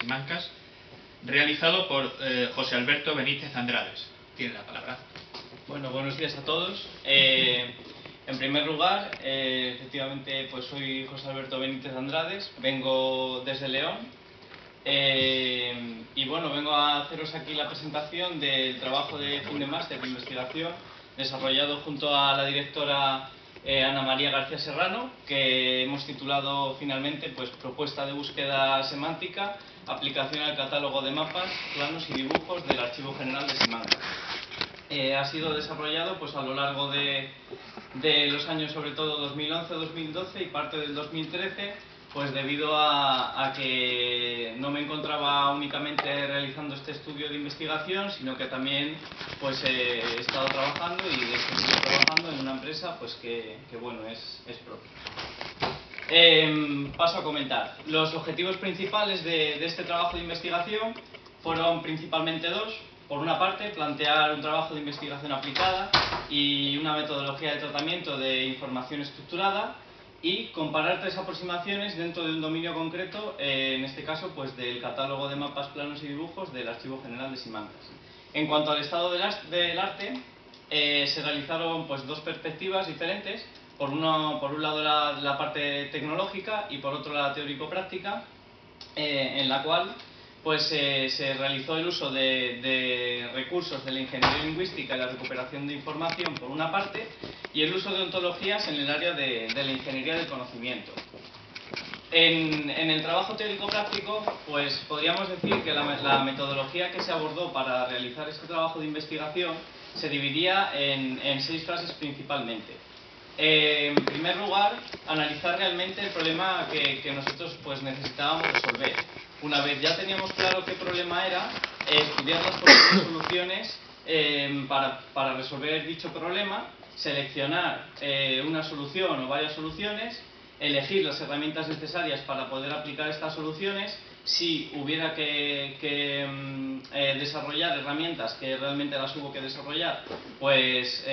Simancas, realizado por José Alberto Benítez Andrades. Tiene la palabra. Bueno, buenos días a todos. En primer lugar, efectivamente, pues soy José Alberto Benítez Andrades, vengo desde León y bueno, vengo a haceros aquí la presentación del trabajo de fin de máster de investigación desarrollado junto a la directora Ana María García Serrano, que hemos titulado finalmente pues Propuesta de búsqueda semántica, aplicación al catálogo de mapas, planos y dibujos del Archivo General de Simancas. Ha sido desarrollado pues a lo largo de los años, sobre todo 2011-2012 y parte del 2013, pues debido a que no me encontraba únicamente realizando este estudio de investigación, sino que también pues he estado trabajando y estoy trabajando en una empresa pues que bueno, es propia. Paso a comentar. Los objetivos principales de este trabajo de investigación fueron principalmente dos. Por una parte, plantear un trabajo de investigación aplicada y una metodología de tratamiento de información estructurada y comparar tres aproximaciones dentro de un dominio concreto, en este caso pues del catálogo de mapas, planos y dibujos del Archivo General de Simancas. En cuanto al estado del arte, se realizaron pues dos perspectivas diferentes. Por un lado la parte tecnológica y por otro la teórico-práctica, en la cual pues se realizó el uso de recursos de la ingeniería lingüística y la recuperación de información por una parte, y el uso de ontologías en el área de la ingeniería del conocimiento. En el trabajo teórico-práctico, pues podríamos decir que la metodología que se abordó para realizar este trabajo de investigación se dividía en 6 fases principalmente. En primer lugar, analizar realmente el problema que nosotros pues necesitábamos resolver. Una vez ya teníamos claro qué problema era, estudiar las posibles soluciones para resolver dicho problema, seleccionar una solución o varias soluciones, elegir las herramientas necesarias para poder aplicar estas soluciones. Si hubiera que desarrollar herramientas, que realmente las hubo que desarrollar, pues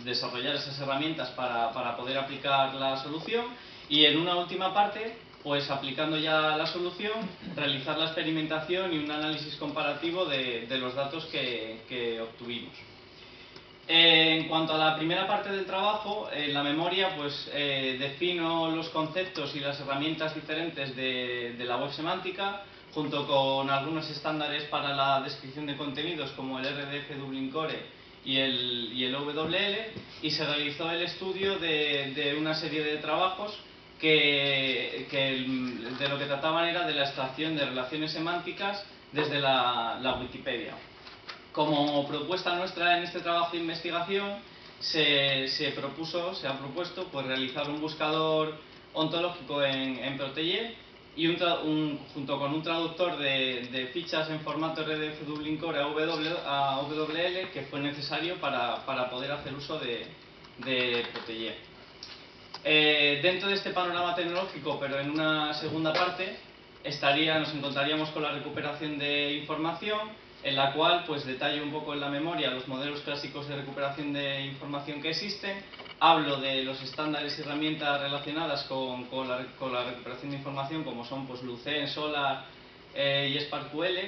desarrollar esas herramientas para poder aplicar la solución. Y en una última parte, pues aplicando ya la solución, realizar la experimentación y un análisis comparativo de los datos que obtuvimos. En cuanto a la primera parte del trabajo, en la memoria pues defino los conceptos y las herramientas diferentes de la web semántica, junto con algunos estándares para la descripción de contenidos como el RDF Dublin Core y el OWL, y se realizó el estudio de una serie de trabajos que de lo que trataban era de la extracción de relaciones semánticas desde la Wikipedia. Como propuesta nuestra en este trabajo de investigación se ha propuesto pues realizar un buscador ontológico en Protege y junto con un traductor de fichas en formato RDF Dublin Core a WL, que fue necesario para poder hacer uso de Protege. Dentro de este panorama tecnológico, pero en una segunda parte, nos encontraríamos con la recuperación de información, en la cual pues detallo un poco en la memoria los modelos clásicos de recuperación de información que existen, hablo de los estándares y herramientas relacionadas con la recuperación de información, como son pues Lucene, Solr y SparkQL.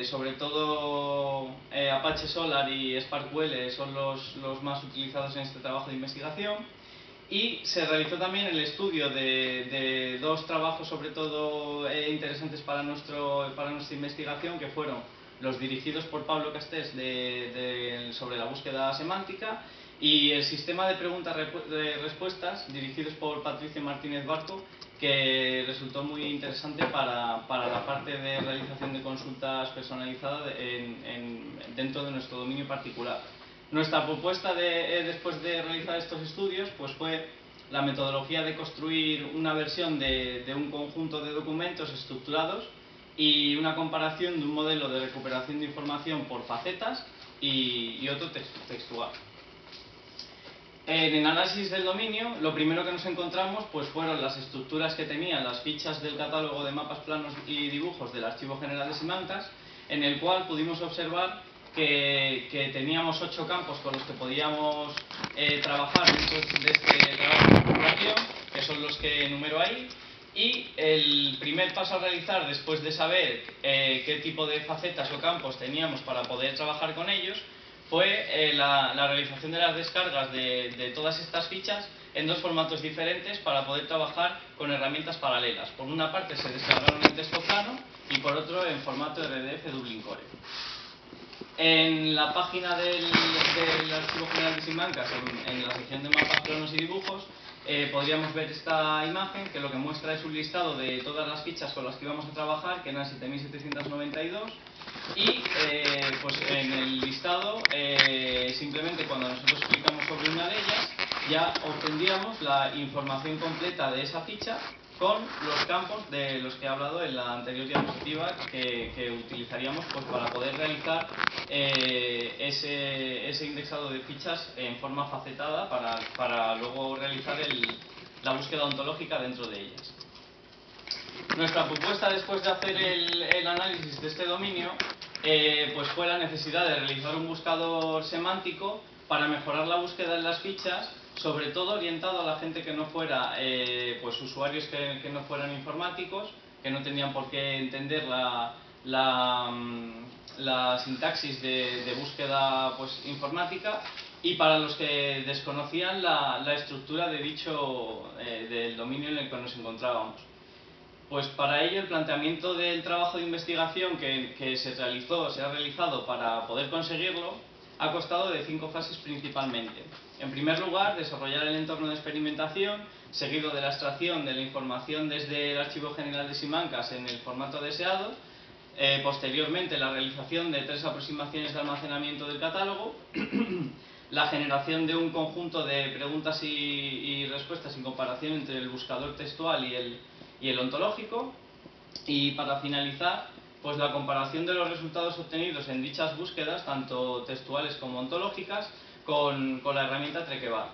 Sobre todo Apache Solr y SparkQL son los más utilizados en este trabajo de investigación. Y se realizó también el estudio de dos trabajos sobre todo interesantes para nuestra investigación, que fueron los dirigidos por Pablo Castells sobre la búsqueda semántica, y el sistema de preguntas-respuestas dirigidos por Patricio Martínez Barco, que resultó muy interesante para la parte de realización de consultas personalizadas dentro de nuestro dominio particular. Nuestra propuesta después de realizar estos estudios pues fue la metodología de construir una versión de un conjunto de documentos estructurados y una comparación de un modelo de recuperación de información por facetas y otro textual. En el análisis del dominio, lo primero que nos encontramos pues fueron las estructuras que tenían las fichas del catálogo de mapas, planos y dibujos del Archivo General de Simancas, en el cual pudimos observar que teníamos 8 campos con los que podíamos trabajar dentro de este trabajo de recuperación, que son los que enumero ahí, Y el primer paso a realizar después de saber qué tipo de facetas o campos teníamos para poder trabajar con ellos fue la realización de las descargas de todas estas fichas en dos formatos diferentes para poder trabajar con herramientas paralelas. Por una parte se descargaron en texto plano y por otro en formato RDF Dublin Core. En la página del Archivo General de Simancas, en la sección de mapas, planos y dibujos, podríamos ver esta imagen que lo que muestra es un listado de todas las fichas con las que íbamos a trabajar, que eran 7.792, y pues en el listado simplemente cuando nosotros clicamos sobre una de ellas ya obtendríamos la información completa de esa ficha con los campos de los que he hablado en la anterior diapositiva que utilizaríamos pues para poder realizar ese indexado de fichas en forma facetada para luego realizar la búsqueda ontológica dentro de ellas. Nuestra propuesta después de hacer el análisis de este dominio pues fue la necesidad de realizar un buscador semántico para mejorar la búsqueda en las fichas, sobre todo orientado a la gente que no fuera pues usuarios que no fueran informáticos, que no tenían por qué entender la sintaxis de búsqueda pues informática, y para los que desconocían la estructura de del dominio en el que nos encontrábamos. Pues para ello el planteamiento del trabajo de investigación que se ha realizado para poder conseguirlo ha constado de 5 fases principalmente. En primer lugar, desarrollar el entorno de experimentación, seguido de la extracción de la información desde el Archivo General de Simancas en el formato deseado. Posteriormente, la realización de 3 aproximaciones de almacenamiento del catálogo, la generación de un conjunto de preguntas y respuestas en comparación entre el buscador textual y el ontológico, y para finalizar, pues la comparación de los resultados obtenidos en dichas búsquedas, tanto textuales como ontológicas, con la herramienta Trequeval.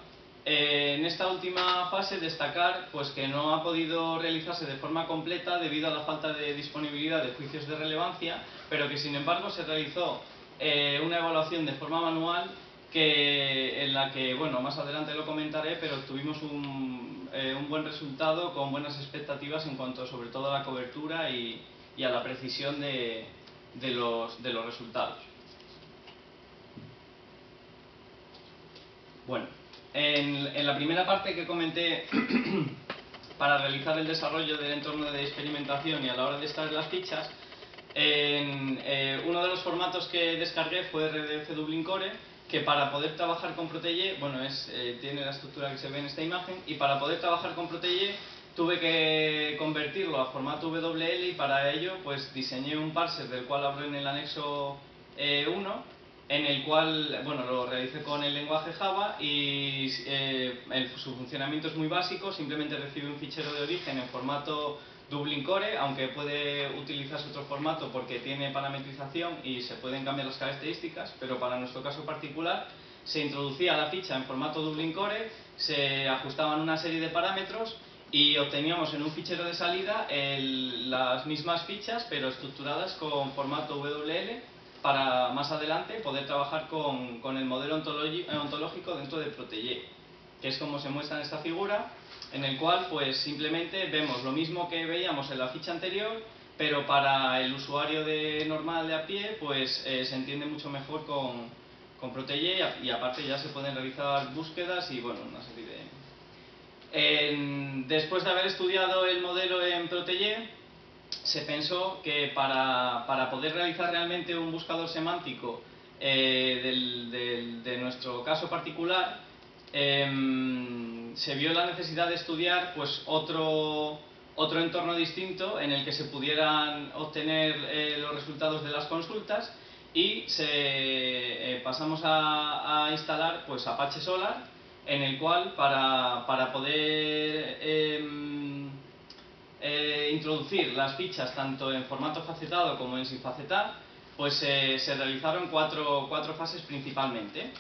En esta última fase destacar pues que no ha podido realizarse de forma completa debido a la falta de disponibilidad de juicios de relevancia, pero que sin embargo se realizó una evaluación de forma manual en la que, bueno, más adelante lo comentaré, pero tuvimos un buen resultado con buenas expectativas en cuanto sobre todo a la cobertura y a la precisión de los resultados. Bueno, en la primera parte que comenté para realizar el desarrollo del entorno de experimentación y a la hora de extraer las fichas, uno de los formatos que descargué fue RDF Dublin Core, que para poder trabajar con Protege, bueno, tiene la estructura que se ve en esta imagen, y para poder trabajar con Protege tuve que convertirlo a formato WL, y para ello pues diseñé un parser del cual hablo en el anexo 1, en el cual, bueno, lo realicé con el lenguaje Java y su funcionamiento es muy básico, simplemente recibe un fichero de origen en formato Dublin Core, aunque puede utilizarse otro formato porque tiene parametrización y se pueden cambiar las características, pero para nuestro caso particular se introducía la ficha en formato Dublin Core, se ajustaban una serie de parámetros y obteníamos en un fichero de salida las mismas fichas pero estructuradas con formato WL para más adelante poder trabajar con el modelo ontológico dentro de Protege, que es como se muestra en esta figura, en el cual pues simplemente vemos lo mismo que veíamos en la ficha anterior, pero para el usuario normal de a pie pues se entiende mucho mejor con Protege, y aparte ya se pueden realizar búsquedas y bueno, una serie de... Después de haber estudiado el modelo en Protege, se pensó que para poder realizar realmente un buscador semántico de nuestro caso particular, se vio la necesidad de estudiar pues otro entorno distinto en el que se pudieran obtener los resultados de las consultas, y pasamos a instalar pues Apache Solar, en el cual para poder introducir las fichas tanto en formato facetado como en sin facetar, pues se realizaron cuatro fases principalmente.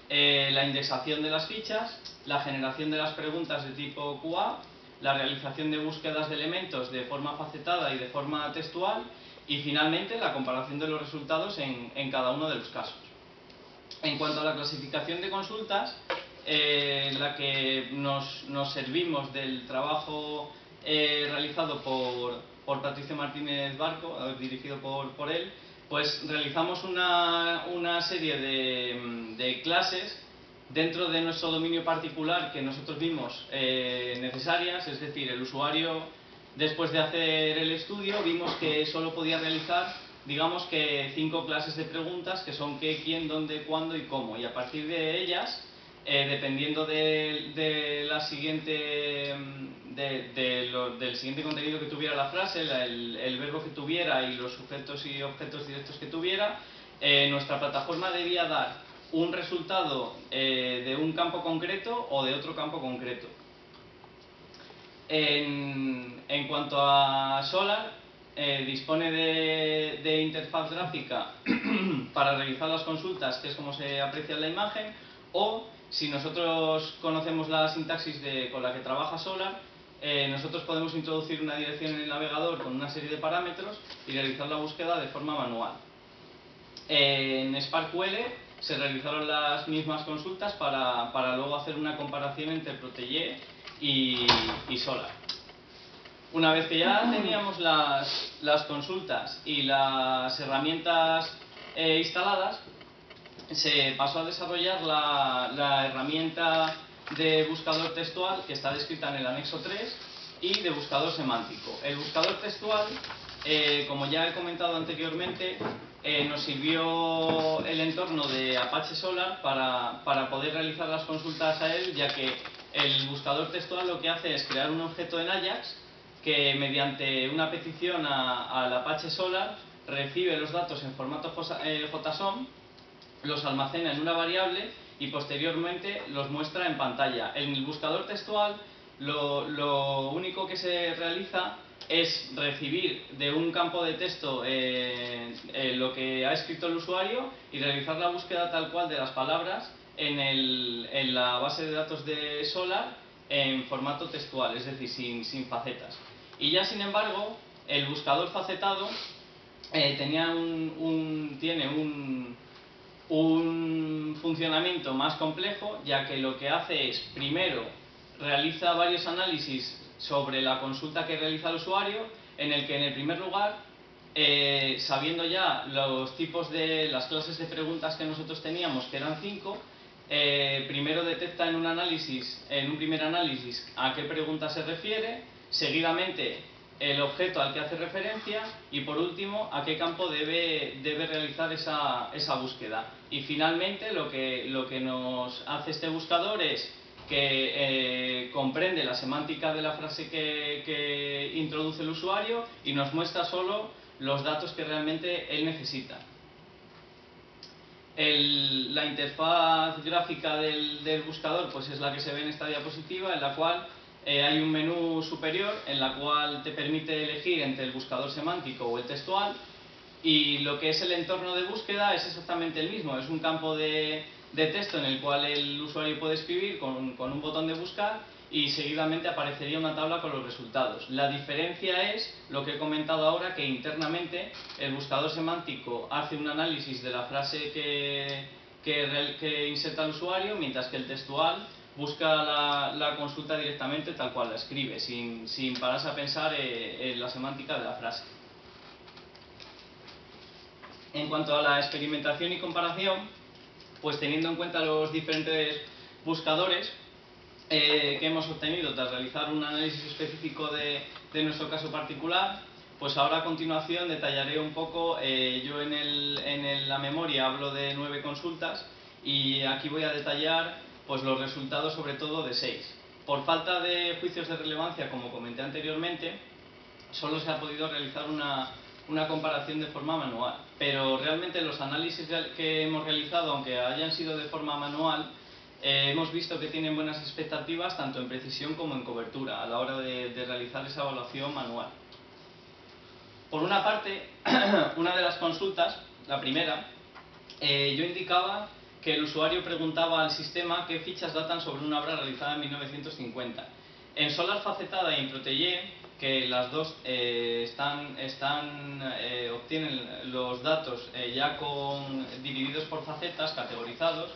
La indexación de las fichas, la generación de las preguntas de tipo QA, la realización de búsquedas de elementos de forma facetada y de forma textual, y finalmente la comparación de los resultados en cada uno de los casos. En cuanto a la clasificación de consultas, la que nos servimos del trabajo realizado por Patricio Martínez Barco, dirigido por él, pues realizamos una serie de clases dentro de nuestro dominio particular que nosotros vimos necesarias, es decir, el usuario, después de hacer el estudio, vimos que solo podía realizar, digamos que 5 clases de preguntas, que son qué, quién, dónde, cuándo y cómo, y a partir de ellas, dependiendo del siguiente contenido que tuviera la frase, el verbo que tuviera y los sujetos y objetos directos que tuviera, nuestra plataforma debía dar un resultado de un campo concreto o de otro campo concreto. En cuanto a Solar, dispone de interfaz gráfica para realizar las consultas, que es como se aprecia en la imagen, o si nosotros conocemos la sintaxis con la que trabaja Solar, nosotros podemos introducir una dirección en el navegador con una serie de parámetros y realizar la búsqueda de forma manual. En SparkQL se realizaron las mismas consultas para luego hacer una comparación entre Protege y Solar. Una vez que ya teníamos las consultas y las herramientas instaladas, se pasó a desarrollar la herramienta de buscador textual que está descrita en el anexo 3 y de buscador semántico. El buscador textual, como ya he comentado anteriormente, nos sirvió el entorno de Apache Solar para poder realizar las consultas a él, ya que el buscador textual lo que hace es crear un objeto en Ajax que mediante una petición al Apache Solar recibe los datos en formato JSON, los almacena en una variable y posteriormente los muestra en pantalla. En el buscador textual lo único que se realiza es recibir de un campo de texto lo que ha escrito el usuario y realizar la búsqueda tal cual de las palabras en la base de datos de Solar en formato textual, es decir, sin facetas. Y ya sin embargo, el buscador facetado tiene un funcionamiento más complejo, ya que lo que hace es, primero, realiza varios análisis sobre la consulta que realiza el usuario, en el que en el primer lugar, sabiendo ya los tipos de las clases de preguntas que nosotros teníamos, que eran 5, primero detecta en un primer análisis a qué pregunta se refiere, seguidamente el objeto al que hace referencia y por último a qué campo debe realizar esa búsqueda. Y finalmente lo que nos hace este buscador es que comprende la semántica de la frase que introduce el usuario y nos muestra solo los datos que realmente él necesita. La interfaz gráfica del buscador pues es la que se ve en esta diapositiva, en la cual hay un menú superior en la cual te permite elegir entre el buscador semántico o el textual, y lo que es el entorno de búsqueda es exactamente el mismo, es un campo de texto en el cual el usuario puede escribir con un botón de buscar y seguidamente aparecería una tabla con los resultados. La diferencia es lo que he comentado ahora, que internamente el buscador semántico hace un análisis de la frase que inserta el usuario, mientras que el textual busca la consulta directamente tal cual la escribe, sin pararse a pensar en la semántica de la frase. En cuanto a la experimentación y comparación, pues teniendo en cuenta los diferentes buscadores que hemos obtenido tras realizar un análisis específico de nuestro caso particular, pues ahora a continuación detallaré un poco, yo en la memoria hablo de 9 consultas y aquí voy a detallar pues los resultados sobre todo de 6. Por falta de juicios de relevancia, como comenté anteriormente, solo se ha podido realizar una comparación de forma manual, pero realmente los análisis que hemos realizado, aunque hayan sido de forma manual, hemos visto que tienen buenas expectativas tanto en precisión como en cobertura a la hora de realizar esa evaluación manual. Por una parte, una de las consultas, la primera, yo indicaba que el usuario preguntaba al sistema qué fichas datan sobre una obra realizada en 1950. En Solar Facetada y en Protege, que las dos obtienen los datos ya divididos por facetas, categorizados,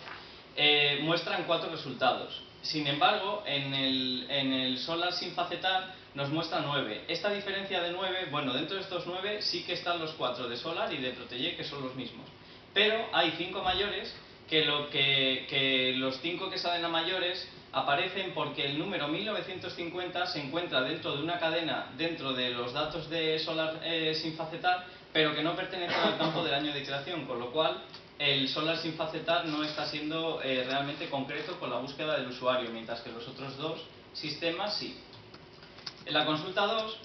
muestran 4 resultados. Sin embargo, en el Solar sin facetar nos muestra 9. Esta diferencia de 9, bueno, dentro de estos 9 sí que están los 4 de Solar y de Protégé, que son los mismos. Pero hay 5 mayores que los 5 que salen a mayores aparecen porque el número 1950 se encuentra dentro de una cadena dentro de los datos de Solar sin facetar, pero que no pertenece al campo del año de creación, con lo cual el Solar sin facetar no está siendo realmente concreto con la búsqueda del usuario, mientras que los otros dos sistemas sí. En la consulta 2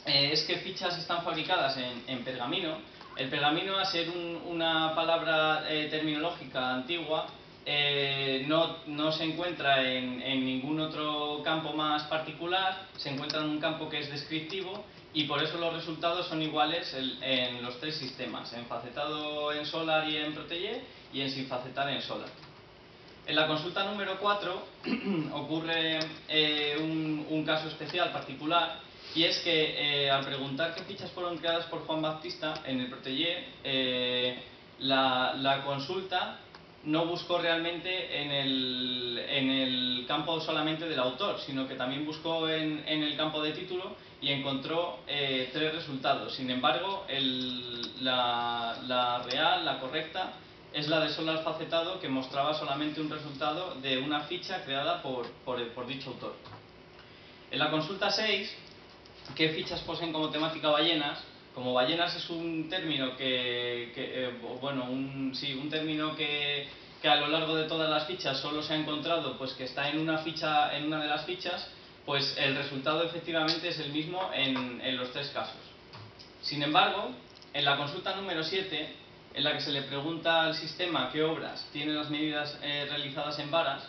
es que fichas están fabricadas en pergamino. El pergamino, a ser una palabra terminológica antigua, no se encuentra en ningún otro campo más particular, se encuentra en un campo que es descriptivo y por eso los resultados son iguales en los 3 sistemas, en facetado en Solar y en Protégé y en sin facetar en Solar. En la consulta número 4 ocurre un caso especial particular, y es que al preguntar qué fichas fueron creadas por Juan Baptista en el Protégé, la consulta no buscó realmente en el campo solamente del autor, sino que también buscó en el campo de título y encontró 3 resultados. Sin embargo, la real, la correcta, es la de Solar facetado, que mostraba solamente un resultado de una ficha creada por dicho autor. En la consulta 6, ¿qué fichas poseen como temática ballenas? Como ballenas es un término un término que a lo largo de todas las fichas solo se ha encontrado pues que está en una de las fichas, pues el resultado efectivamente es el mismo en los 3 casos. Sin embargo, en la consulta número 7, en la que se le pregunta al sistema qué obras tiene las medidas realizadas en varas,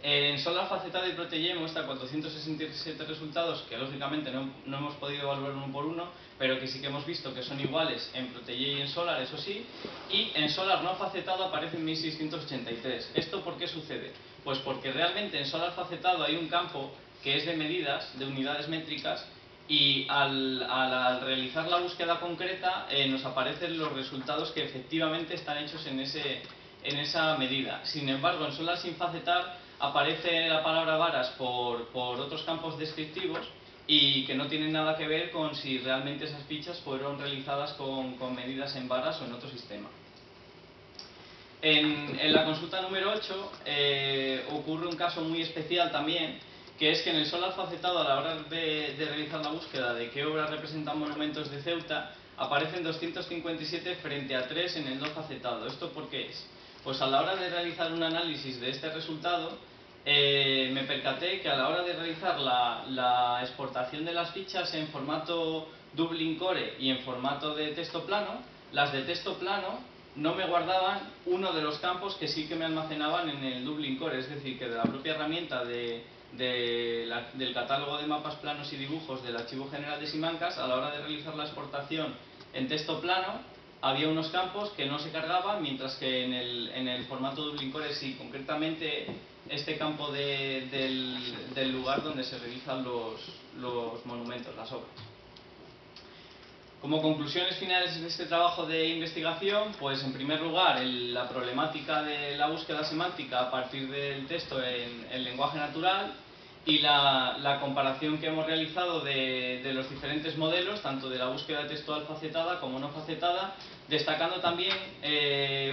en Solar facetado y Protégé muestra 467 resultados que lógicamente no hemos podido evaluar uno por uno, pero que sí que hemos visto que son iguales en Protégé y en Solar, eso sí, y en Solar no facetado aparecen 1683. ¿Esto por qué sucede? Pues porque realmente en Solar facetado hay un campo que es de medidas, de unidades métricas, y al realizar la búsqueda concreta nos aparecen los resultados que efectivamente están hechos en esa medida. Sin embargo, en Solar sin facetar aparece la palabra varas por otros campos descriptivos y que no tienen nada que ver con si realmente esas fichas fueron realizadas con medidas en varas o en otro sistema. En la consulta número 8 ocurre un caso muy especial también, que es que en el Solar facetado, a la hora de realizar la búsqueda de qué obras representan monumentos de Ceuta, aparecen 257 frente a 3 en el no facetado. ¿Esto por qué es? Pues a la hora de realizar un análisis de este resultado, me percaté que a la hora de realizar la exportación de las fichas en formato Dublin Core y en formato de texto plano, las de texto plano no me guardaban uno de los campos que sí que me almacenaban en el Dublin Core, es decir, que de la propia herramienta del catálogo de mapas planos y dibujos del Archivo General de Simancas, a la hora de realizar la exportación en texto plano, había unos campos que no se cargaban, mientras que en el formato Dublin Core sí, concretamente este campo del lugar donde se realizan los monumentos, las obras. Como conclusiones finales de este trabajo de investigación, pues en primer lugar la problemática de la búsqueda semántica a partir del texto en lenguaje natural y la comparación que hemos realizado de los diferentes modelos, tanto de la búsqueda textual facetada como no facetada, destacando también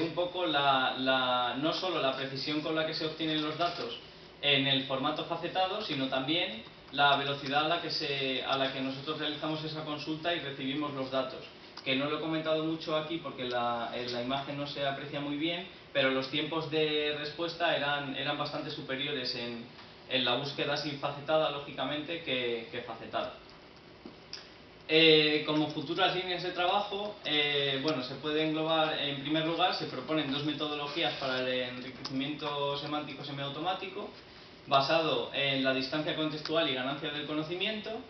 un poco no solo la precisión con la que se obtienen los datos en el formato facetado, sino también la velocidad a la que nosotros realizamos esa consulta y recibimos los datos, que no lo he comentado mucho aquí porque en la imagen no se aprecia muy bien, pero los tiempos de respuesta eran bastante superiores en la búsqueda sin facetada, lógicamente, que facetada. Como futuras líneas de trabajo, se puede englobar, en primer lugar, se proponen 2 metodologías para el enriquecimiento semántico semiautomático, basado en la distancia contextual y ganancia del conocimiento,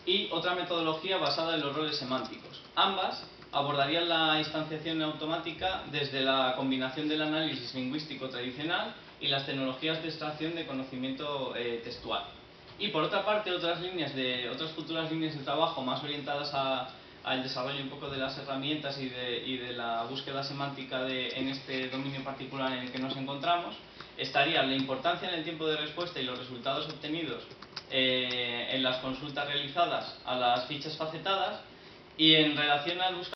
y otra metodología basada en los roles semánticos. Ambas abordarían la instanciación automática desde la combinación del análisis lingüístico tradicional y las tecnologías de extracción de conocimiento textual. Y por otra parte, otras futuras líneas de trabajo más orientadas al desarrollo un poco de las herramientas y de la búsqueda semántica en este dominio particular en el que nos encontramos. Estaría la importancia en el tiempo de respuesta y los resultados obtenidos en las consultas realizadas a las fichas facetadas, y en relación al buscador